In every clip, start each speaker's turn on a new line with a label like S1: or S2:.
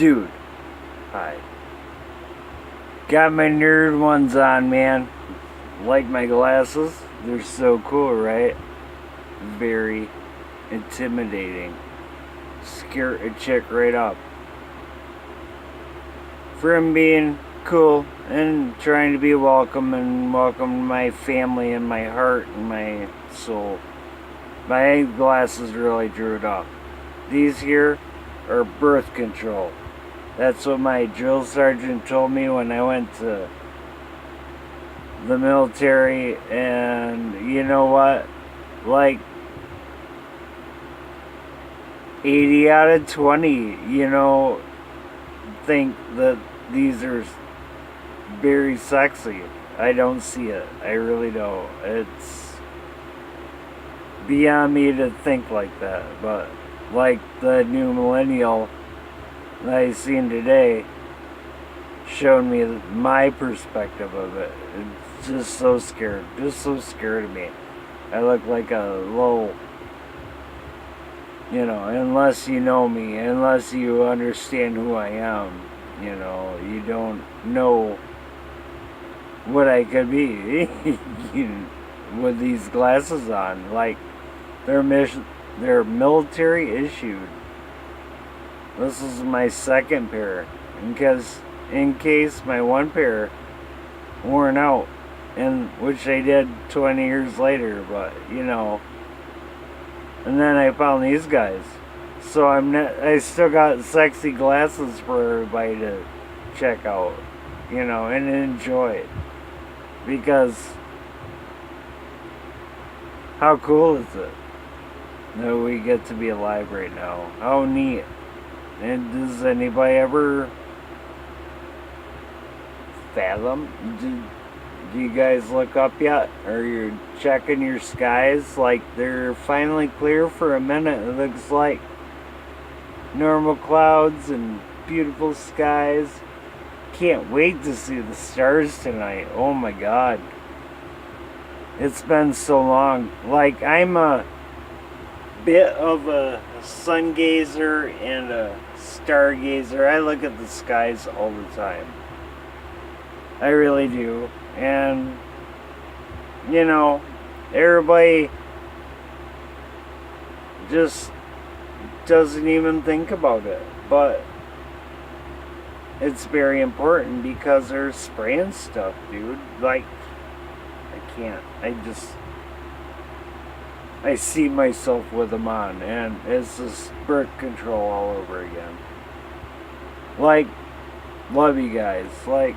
S1: Dude, I got my nerd ones on, man. Like my glasses? They're so cool, right? Very intimidating. Scare a chick right up. From being cool and trying to be welcome and welcome my family and my heart and my soul. My glasses really drew it up. These here are birth control. That's what my drill sergeant told me when I went to the military, and you know what? Like 80 out of 20, think that these are very sexy. I don't see it. I really don't. It's beyond me to think like that. But like the new millennial that I seen today showed me my perspective of it. It's just so scared. Just so scared of me. I look like a little, unless you know me, unless you understand who I am, you don't know what I could be with these glasses on. Like, they're military issued. This is my second pair, because in case my one pair worn out, and which I did 20 years later, but and then I found these guys, so I still got sexy glasses for everybody to check out, and enjoy, because how cool is it that we get to be alive right now? How neat. And does anybody ever fathom? Do you guys look up yet? Or you're checking your skies? Like, they're finally clear for a minute. It looks like normal clouds and beautiful skies. Can't wait to see the stars tonight. Oh my god. It's been so long. Like, I'm a bit of a sun gazer and a stargazer. I look at the skies all the time. I really do. And everybody just doesn't even think about it, but it's very important because they're spraying stuff, dude. Like, I can't. I see myself with them on, and it's just birth control all over again. Like, love you guys. Like,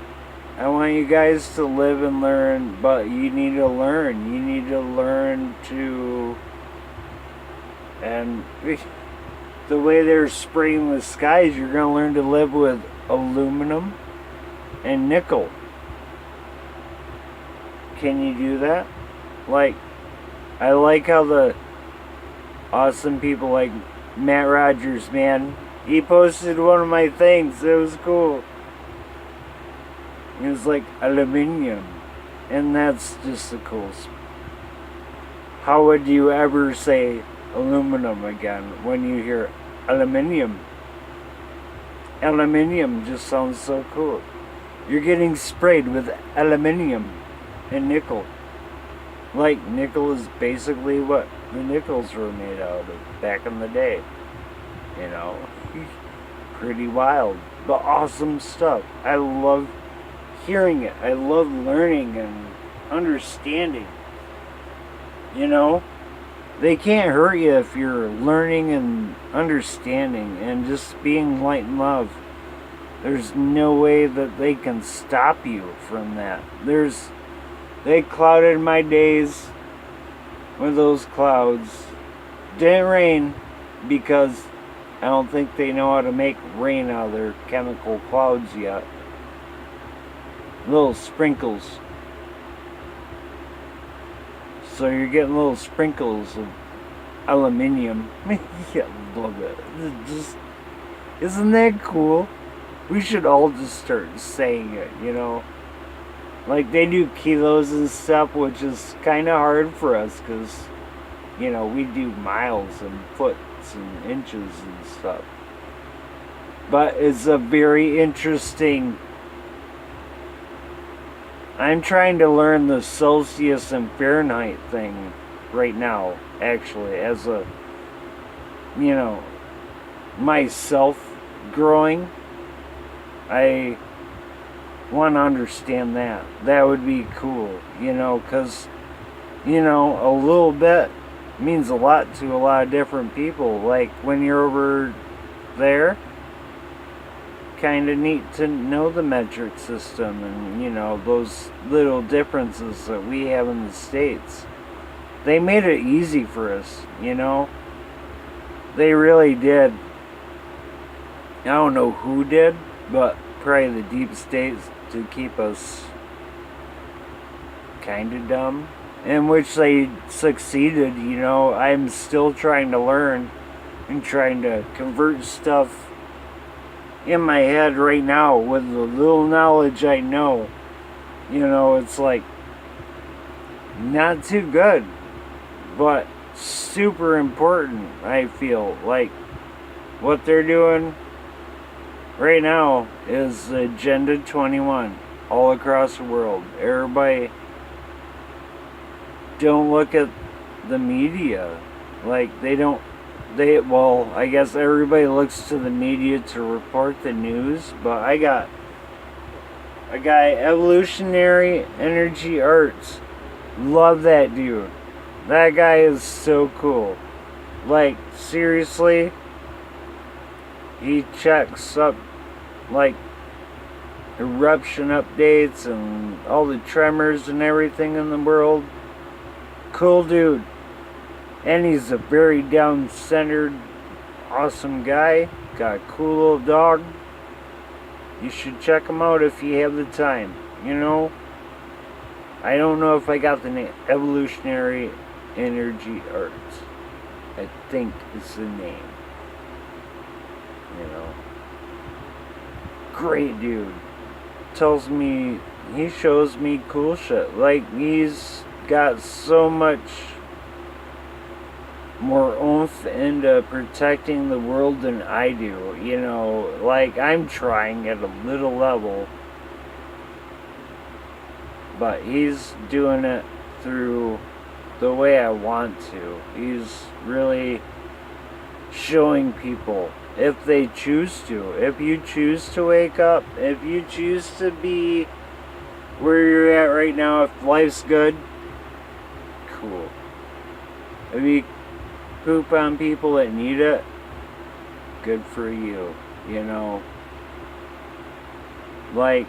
S1: I want you guys to live and learn, but you need to learn. You need to learn to... And the way they're spraying the skies, you're going to learn to live with aluminum and nickel. Can you do that? Like, I like how the awesome people like Matt Rogers, man, he posted one of my things. It was cool. It was like aluminium, and that's just the coolest. How would you ever say aluminum again when you hear aluminium? Aluminium just sounds so cool. You're getting sprayed with aluminium and nickel. Like, nickel is basically what the nickels were made out of back in the day. Pretty wild, but awesome stuff. I love hearing it. I love learning and understanding. They can't hurt you if you're learning and understanding and just being light and love. There's no way that they can stop you from that. They clouded my days with those clouds. Didn't rain because I don't think they know how to make rain out of their chemical clouds yet. Little sprinkles. So you're getting little sprinkles of aluminium. Yeah, I love it. Isn't that cool? We should all just start saying it, Like, they do kilos and stuff, which is kind of hard for us because, we do miles and foots and inches and stuff. But it's a very interesting. I'm trying to learn the Celsius and Fahrenheit thing right now, actually, as a, you know, myself growing. I want to understand that. That would be cool, because, a little bit means a lot to a lot of different people. Like when you're over there, kind of neat to know the metric system and, those little differences that we have in the States. They made it easy for us, They really did. I don't know who did, but probably the deep states to keep us kind of dumb. In which they succeeded, I'm still trying to learn and trying to convert stuff in my head right now with the little knowledge I know. It's like not too good, but super important. I feel like what they're doing right now is Agenda 21 all across the world. Everybody, don't look at the media. Like well, I guess everybody looks to the media to report the news, but I got a guy, Evolutionary Energy Arts. Love that dude. That guy is so cool. Like, seriously, he checks up, like, eruption updates and all the tremors and everything in the world. Cool dude. And he's a very down-centered, awesome guy. Got a cool little dog. You should check him out if you have the time. I don't know if I got the name. Evolutionary Energy Arts, I think is the name. Great dude. He shows me cool shit. Like, he's got so much more oomph into protecting the world than I do. Like, I'm trying at a little level, but he's doing it through the way I want to. He's really showing people, if they choose to, if you choose to wake up, if you choose to be where you're at right now, if life's good, cool. If you poop on people that need it, good for you. Like,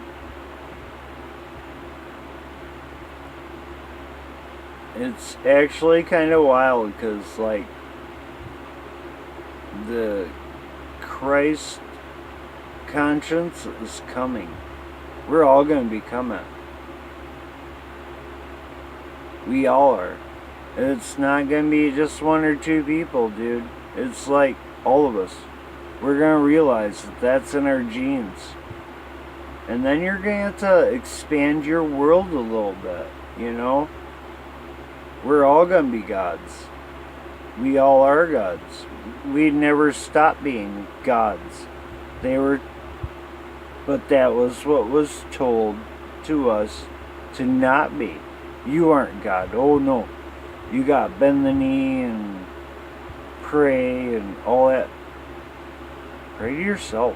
S1: it's actually kind of wild because, like, the Christ conscience is coming. We're all going to become it. We all are. It's not going to be just one or two people, dude. It's like all of us. We're going to realize that that's in our genes. And then you're going to have to expand your world a little bit, We're all going to be gods. We all are gods. We never stop being gods. But that was what was told to us to not be. You aren't God. Oh no. You got bend the knee and pray and all that. Pray to yourself.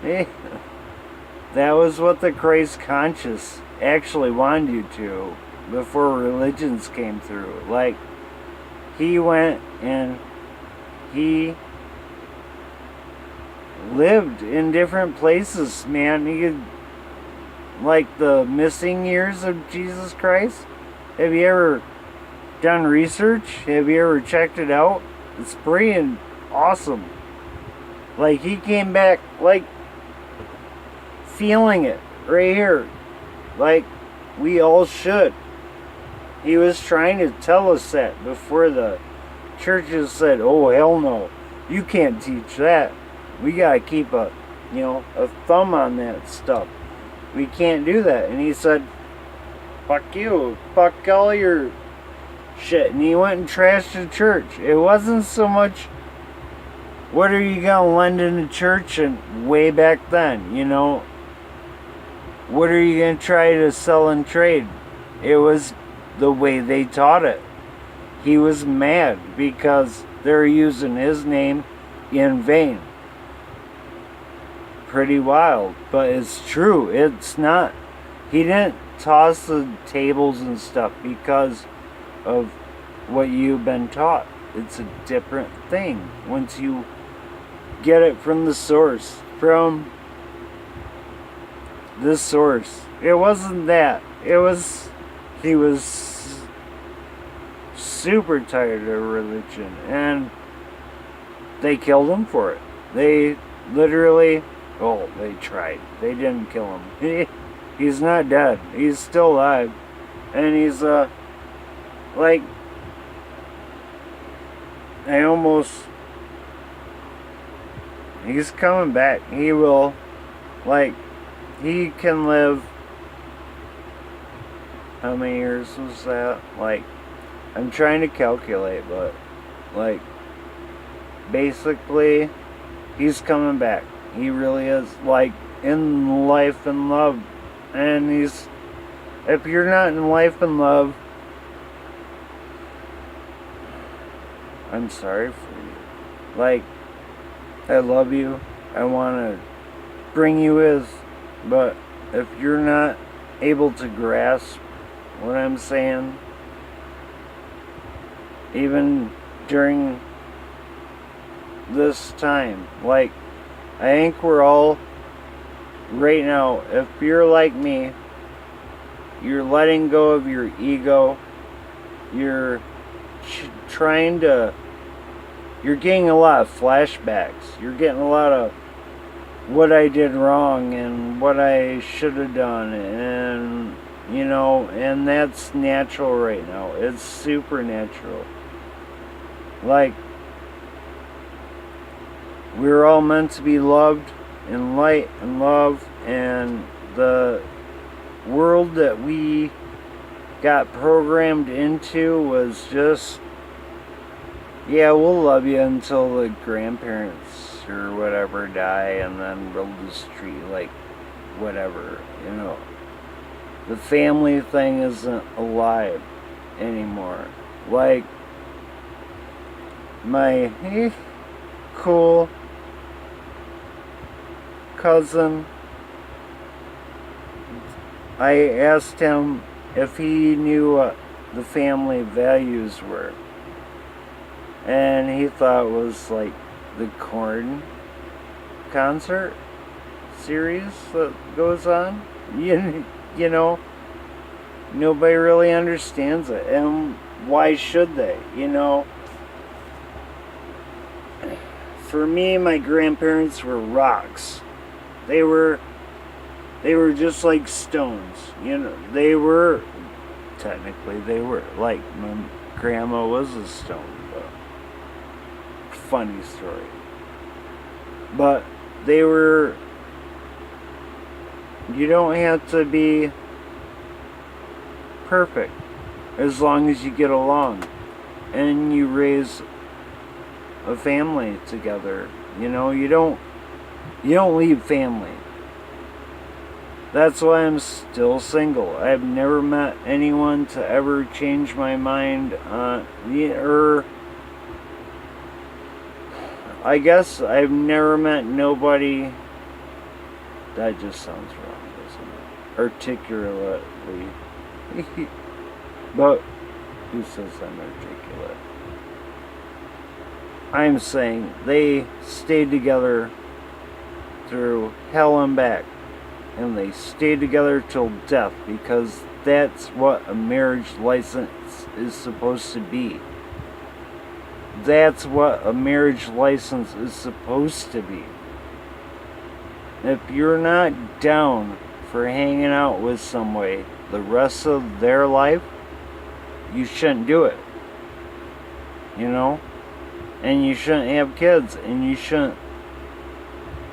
S1: Hey, that was what the Christ conscious actually wanted you to before religions came through. Like, he went and he lived in different places, man. He could, like, the missing years of Jesus Christ. Have you ever done research? Have you ever checked it out? It's pretty awesome. Like, he came back, like, feeling it right here. Like, we all should. He was trying to tell us that before the churches said, oh, hell no. You can't teach that. We gotta keep a thumb on that stuff. We can't do that. And he said, fuck you. Fuck all your shit. And he went and trashed the church. It wasn't so much What are you going to lend in the church and way back then, you know? What are you going to try to sell and trade? It was the way they taught it. He was mad because they're using his name in vain. Pretty wild, but it's true. It's not. He didn't toss the tables and stuff because of what you've been taught. It's a different thing once you get it from the source, from the source. It wasn't that. It was, he was super tired of religion, and they killed him for it. They literally, oh, they tried. They didn't kill him. He's not dead. He's still alive. And he's, like, he's coming back. He will, like, he can live, how many years was that? Like, I'm trying to calculate, but, like, basically, he's coming back. He really is, like, in life and love. And he's, if you're not in life and love, I'm sorry for you. Like, I love you. I want to bring you with, but if you're not able to grasp what I'm saying, even during this time, like, I think we're all, right now, if you're like me, you're letting go of your ego, you're you're getting a lot of flashbacks, you're getting a lot of what I did wrong and what I should have done, and, you know, and that's natural right now. It's supernatural. Like, we're all meant to be loved and light and love, and the world that we got programmed into was just, yeah, we'll love you until the grandparents or whatever die, and then we'll just treat you like whatever, you know. The family thing isn't alive anymore. Like, my cool cousin, I asked him if he knew what the family values were, and he thought it was like the Korn concert series that goes on. You know, nobody really understands it, and why should they? You know, for me, my grandparents were rocks. They were just like stones. You know, they were, technically they were, like, my grandma was a stone, but funny story. But they were, you don't have to be perfect as long as you get along and you raise a family together. You know, you don't leave family. That's why I'm still single. I've never met anyone to ever change my mind, or I guess I've never met nobody. That just sounds wrong, doesn't it? Articulately. But who says I'm articulate? I'm saying they stayed together through hell and back. And they stayed together till death, because that's what a marriage license is supposed to be. That's what a marriage license is supposed to be. If you're not down for hanging out with somebody the rest of their life, you shouldn't do it. You know? And you shouldn't have kids, and you shouldn't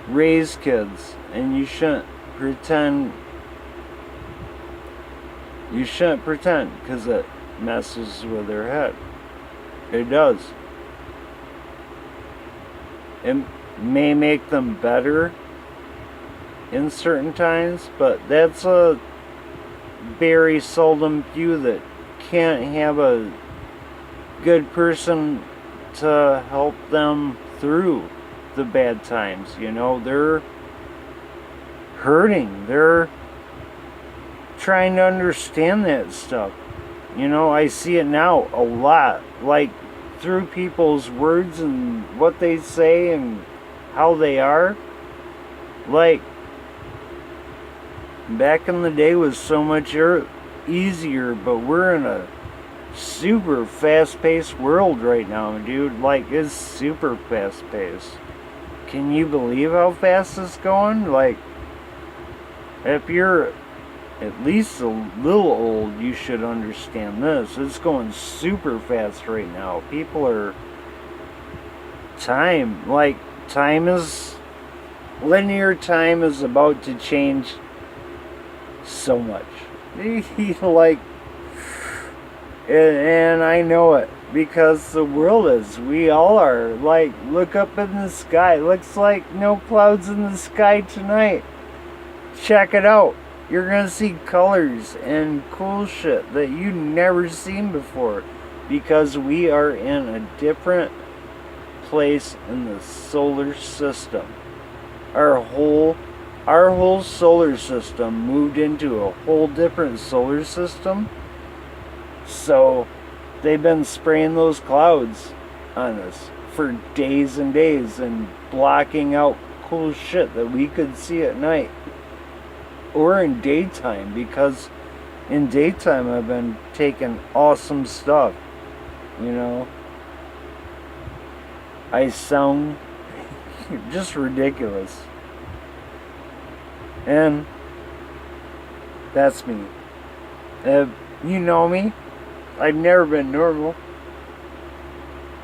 S1: raise kids, and you shouldn't pretend. You shouldn't pretend, because it messes with their head. It does. It may make them better in certain times, but that's a very seldom few that can't have a good person to help them through the bad times. You know, they're hurting. They're trying to understand that stuff. You know, I see it now a lot. Like, through people's words and what they say and how they are. Like, back in the day was so much easier, but we're in a super fast-paced world right now, dude. Like, it's super fast-paced. Can you believe how fast it's going? Like, if you're at least a little old, you should understand this. It's going super fast right now. People are... linear time is about to change so much. Like, and I know it, because the world is. We all are. Like, look up in the sky. Looks like no clouds in the sky tonight. Check it out. You're gonna see colors and cool shit that you never seen before, because we are in a different place in the solar system. Our whole solar system moved into a whole different solar system. So they've been spraying those clouds on us for days and days and blocking out cool shit that we could see at night or in daytime, because in daytime I've been taking awesome stuff. You know, I sound just ridiculous. And that's me. You know me. I've never been normal.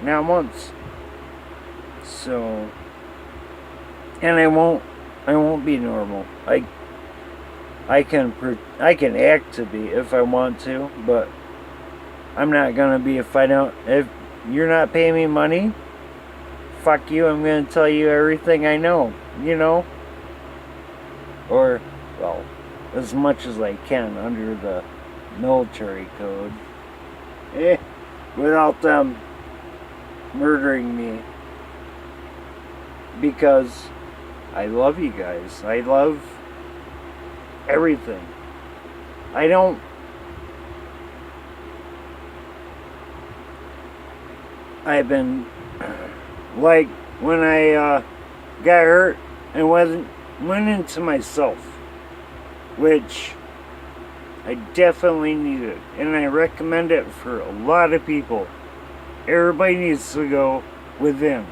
S1: Not once. So, and I won't be normal. I can act to be if I want to, but I'm not gonna be if you're not paying me money. Fuck you, I'm gonna tell you everything I know, you know? Or, well, as much as I can under the military code. Without them murdering me. Because I love you guys. I love everything. I've been, like, when I got hurt and went into myself, which I definitely needed, and I recommend it for a lot of people. Everybody needs to go within.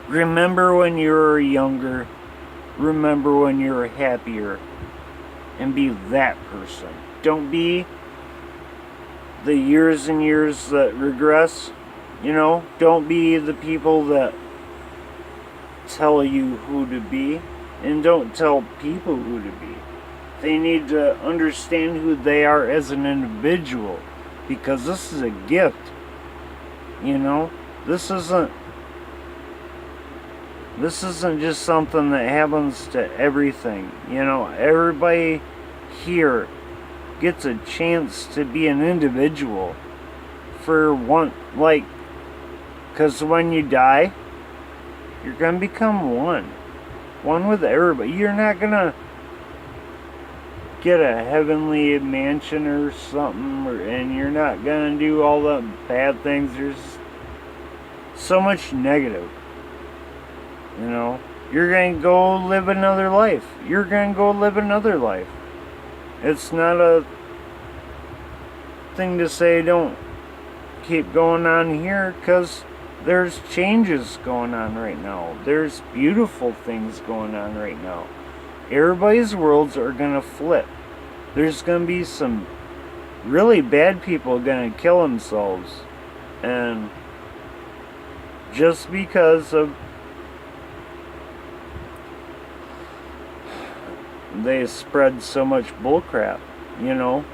S1: Remember when you were younger. Remember when you were happier. And be that person. Don't be the years and years that regress. You know, don't be the people that tell you who to be. And don't tell people who to be. They need to understand who they are as an individual. Because this is a gift. You know, this isn't just something that happens to everything. You know, everybody here gets a chance to be an individual for one, like, because when you die, you're going to become one with everybody. You're not going to get a heavenly mansion or something, and you're not going to do all the bad things. There's so much negative. You know, you're going to go live another life. You're going to go live another life. It's not a thing to say don't keep going on here, because there's changes going on right now. There's beautiful things going on right now. Everybody's worlds are going to flip. There's going to be some really bad people going to kill themselves. And just because of they spread so much bullcrap, and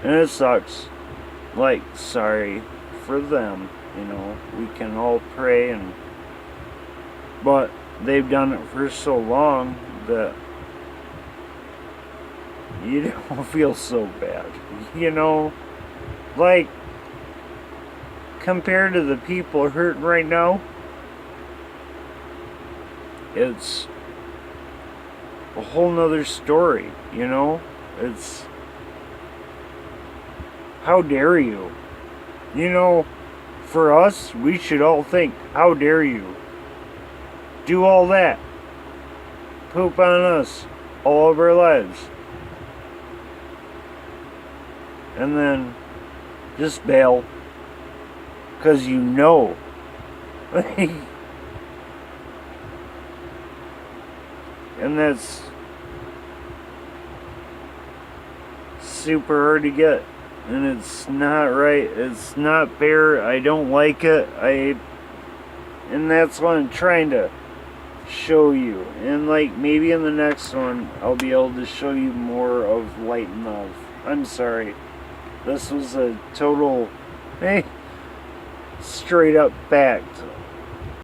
S1: it sucks. Like, sorry for them, You know, we can all pray, but they've done it for so long that you don't feel so bad. You know, like, compared to the people hurting right now, it's a whole nother story, you know? It's, how dare you? You know, for us, we should all think, how dare you? Do all that. Poop on us all of our lives. And then just bail. Because you know. And that's super hard to get. And it's not right. It's not fair. I don't like it. And that's what I'm trying to show you. And like maybe in the next one I'll be able to show you more of light and love. I'm sorry. This was a total straight up fact.